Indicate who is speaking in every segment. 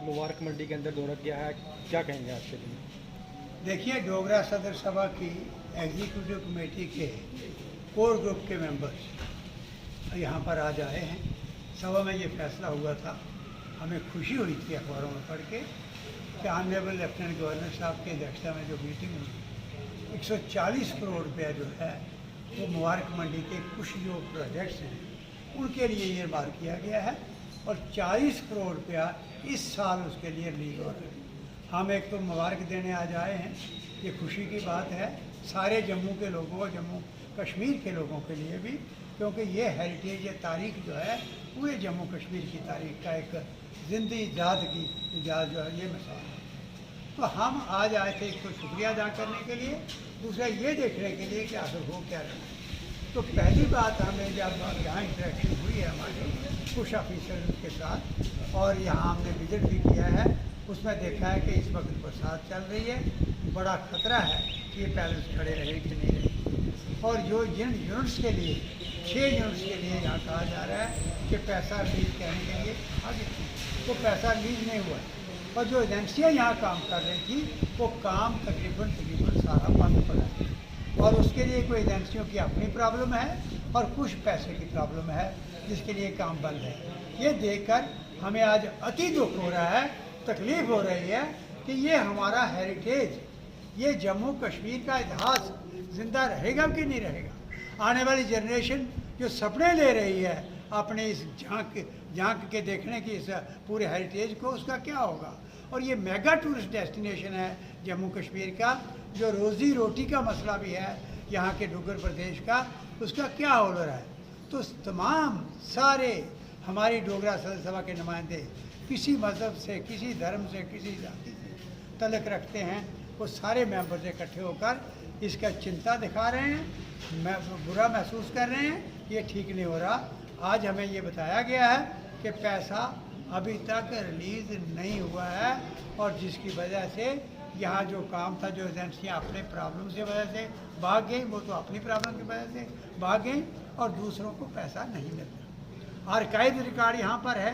Speaker 1: मुबारक मंडी के अंदर दौरा किया है, क्या कहेंगे आज के दिन?
Speaker 2: देखिए, डोगरा सदर सभा की एग्जीक्यूटिव कमेटी के कोर ग्रुप के मेंबर्स यहाँ पर आज आए हैं। सभा में ये फैसला हुआ था, हमें खुशी हुई थी अखबारों में पढ़ के कि ऑनरेबल लेफ्टिनेंट गवर्नर साहब की अध्यक्षता में जो मीटिंग हुई, 140 करोड़ रुपया जो है वो मुबारक मंडी के कुछ जो प्रोजेक्ट्स हैं उनके लिए ये बार किया गया है और 40 करोड़ रुपया इस साल उसके लिए रिलीज हो रहा है। हम एक तो मुबारक देने आज आए हैं, ये खुशी की बात है सारे जम्मू के लोगों को, जम्मू कश्मीर के लोगों के लिए भी, क्योंकि ये हेरिटेज, ये तारीख जो है पूरे जम्मू कश्मीर की तारीख का एक जिंदी इजाद की इजाद जो है ये मिसाल है। तो हम आज आए थे एक तो शुक्रिया अदा करने के लिए, दूसरा ये देखने के लिए कि आखिर हो क्या रहा है। तो पहली बात हमें जब यहाँ इंटरेक्शन हुई है हमारे कुछ ऑफिसर के साथ और यहाँ हमने विजिट भी किया है, उसमें देखा है कि इस वक्त बरसात चल रही है, बड़ा खतरा है कि ये पैलेस खड़े रहे कि नहीं रहे। और जो जिन यूनिट्स के लिए 6 यूनिट्स के लिए यहाँ कहा जा रहा है कि पैसा रिलीज करने के लिए आगे, तो पैसा रिलीज नहीं हुआ है। और जो एजेंसियाँ यहाँ काम कर रही थी वो काम तकरीबन सारा बंद पड़ा है और उसके लिए कोई एजेंसियों की अपनी प्रॉब्लम है और कुछ पैसे की प्रॉब्लम है जिसके लिए काम बंद है। ये देखकर हमें आज अति दुख हो रहा है, तकलीफ हो रही है कि ये हमारा हेरिटेज, ये जम्मू कश्मीर का इतिहास जिंदा रहेगा कि नहीं रहेगा। आने वाली जनरेशन जो सपने ले रही है अपने इस झांक के देखने की इस पूरे हेरिटेज को, उसका क्या होगा। और ये मेगा टूरिस्ट डेस्टिनेशन है जम्मू कश्मीर का, जो रोज़ी रोटी का मसला भी है यहाँ के डुग्गर प्रदेश का, उसका क्या हो रहा है। तो तमाम सारे हमारी डोगरा सदर सभा के नुमाइंदे किसी मज़हब से, किसी धर्म से, किसी जाति से तल्लुक़ रखते हैं, वो सारे मेंबर्स इकट्ठे होकर इसका चिंता दिखा रहे हैं, बुरा महसूस कर रहे हैं, ये ठीक नहीं हो रहा। आज हमें ये बताया गया है कि पैसा अभी तक रिलीज़ नहीं हुआ है और जिसकी वजह से यहाँ जो काम था, जो एजेंसियाँ अपने प्रॉब्लम की वजह से भाग गई, वो तो अपनी प्रॉब्लम की वजह से भाग गई और दूसरों को पैसा नहीं मिलता। आर्काइव रिकॉर्ड यहाँ पर है,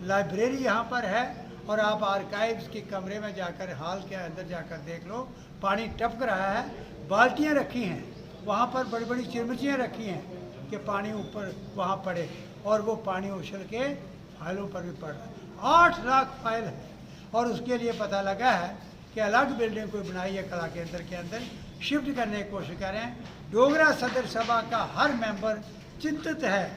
Speaker 2: लाइब्रेरी यहाँ पर है और आप आर्काइव्स के कमरे में जाकर, हॉल के अंदर जाकर देख लो, पानी टपक रहा है, बाल्टियाँ रखी हैं, वहाँ पर बड़ी बड़ी चिरमचियाँ रखी हैं कि पानी ऊपर वहाँ पड़े और वो पानी उछल के फाइलों पर भी पड़ रहा है। 8 लाख फाइल है और उसके लिए पता लगा है कि अलग बिल्डिंग कोई बनाई है कला केंद्र के अंदर, शिफ्ट करने की कोशिश करें। डोगरा सदर सभा का हर मेंबर चिंतित है,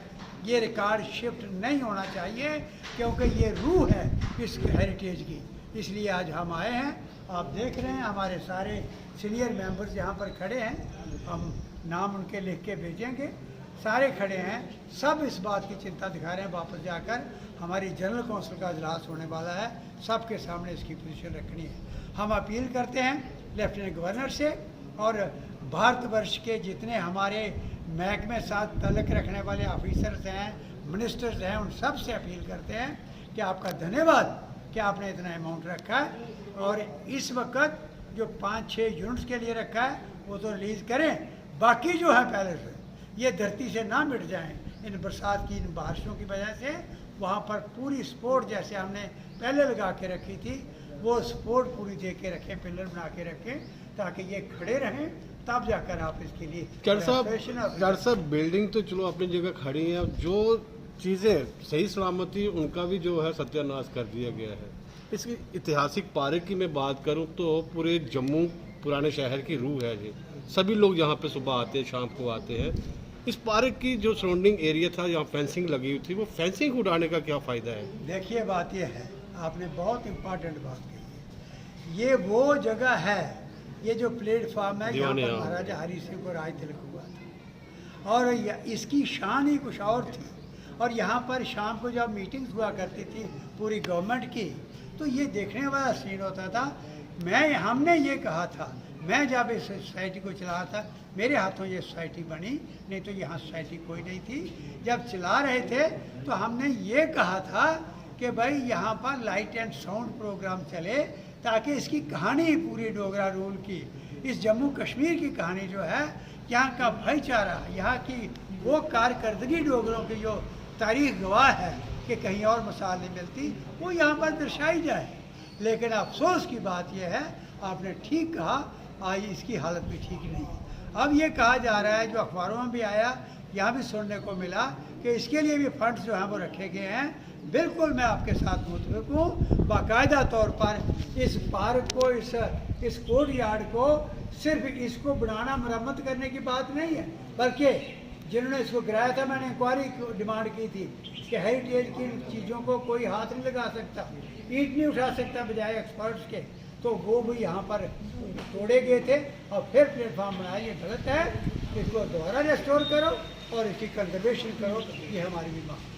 Speaker 2: ये रिकॉर्ड शिफ्ट नहीं होना चाहिए क्योंकि ये रूह है इस हेरिटेज की। इसलिए आज हम आए हैं, आप देख रहे हैं हमारे सारे सीनियर मेंबर्स यहाँ पर खड़े हैं, हम नाम उनके लिख के भेजेंगे, सारे खड़े हैं, सब इस बात की चिंता दिखा रहे हैं। वापस जाकर हमारी जनरल काउंसिल का इजलास होने वाला है, सबके सामने इसकी पोजीशन रखनी है। हम अपील करते हैं लेफ्टिनेंट गवर्नर से और भारतवर्ष के जितने हमारे महकमे साथ तल्लुक़ रखने वाले ऑफिसर्स हैं, मिनिस्टर्स हैं, उन सब से अपील करते हैं कि आपका धन्यवाद कि आपने इतना अमाउंट रखा है और इस वक्त जो 5-6 यूनिट्स के लिए रखा है वो तो रिलीज़ करें, बाकी जो है पैलेस ये धरती से ना मिट जाएं इन बरसात की, इन बारिशों की वजह से। वहाँ पर पूरी सपोर्ट जैसे हमने पहले लगा के रखी थी, वो सपोर्ट पूरी दे के रखें, पिलर बना के रखें ताकि ये खड़े रहें, तब जाकर आप इसके लिए।
Speaker 3: डॉक्टर साहब, बिल्डिंग तो चलो अपनी जगह खड़ी है, जो चीज़ें सही सलामती उनका भी जो है सत्यानाश कर दिया गया है। इसकी ऐतिहासिक पार्क की मैं बात करूं तो पूरे जम्मू पुराने शहर की रूह है जी, सभी लोग यहाँ पे सुबह आते हैं, शाम को आते हैं। इस पार्क की जो सराउंडिंग एरिया था, यहाँ फेंसिंग लगी हुई थी, वो फेंसिंग उड़ाने का क्या फ़ायदा है?
Speaker 2: देखिए, बात यह है, आपने बहुत इम्पोर्टेंट बात कही है। ये वो जगह है, ये जो प्लेटफार्म है यहाँ पर महाराजा हरी सिंह को राज तिलक हुआ था और इसकी शान ही कुछ और थी। और यहाँ पर शाम को जब मीटिंग्स हुआ करती थी पूरी गवर्नमेंट की, तो ये देखने वाला सीन होता था। हमने ये कहा था, मैं जब इस सोसाइटी को चला था, मेरे हाथों ये सोसाइटी बनी, नहीं तो यहाँ सोसाइटी कोई नहीं थी। जब चला रहे थे तो हमने ये कहा था कि भाई यहाँ पर लाइट एंड साउंड प्रोग्राम चले ताकि इसकी कहानी पूरी डोगरा रूल की, इस जम्मू कश्मीर की कहानी जो है, यहाँ का भाईचारा, यहाँ की वो कारकर्दगी डोगरों की जो तारीख गवाह है, कि कहीं और मिसाल नहीं मिलती, वो यहाँ पर दर्शाई जाए। लेकिन अफसोस की बात यह है, आपने ठीक कहा, आज इसकी हालत भी ठीक नहीं है। अब ये कहा जा रहा है, जो अखबारों में भी आया, यहाँ भी सुनने को मिला कि इसके लिए भी फंड्स जो हैं वो रखे गए हैं। बिल्कुल मैं आपके साथ मुतफिक हूँ। बाकायदा तौर पर इस पार्क को, इस कोर्ट यार्ड को, सिर्फ इसको बनाना, मरम्मत करने की बात नहीं है, बल्कि जिन्होंने इसको गिराया था, मैंने इंक्वायरी डिमांड की थी कि हेरिटेज की चीज़ों को कोई हाथ नहीं लगा सकता, ईंट नहीं उठा सकता बजाय एक्सपर्ट्स के, तो वो भी यहाँ पर तोड़े गए थे और फिर प्लेटफार्म बनाया। ये गलत है, इसको दोबारा रेस्टोर करो और इसकी कंजर्वेशन करो, ये हमारी भी मांग है।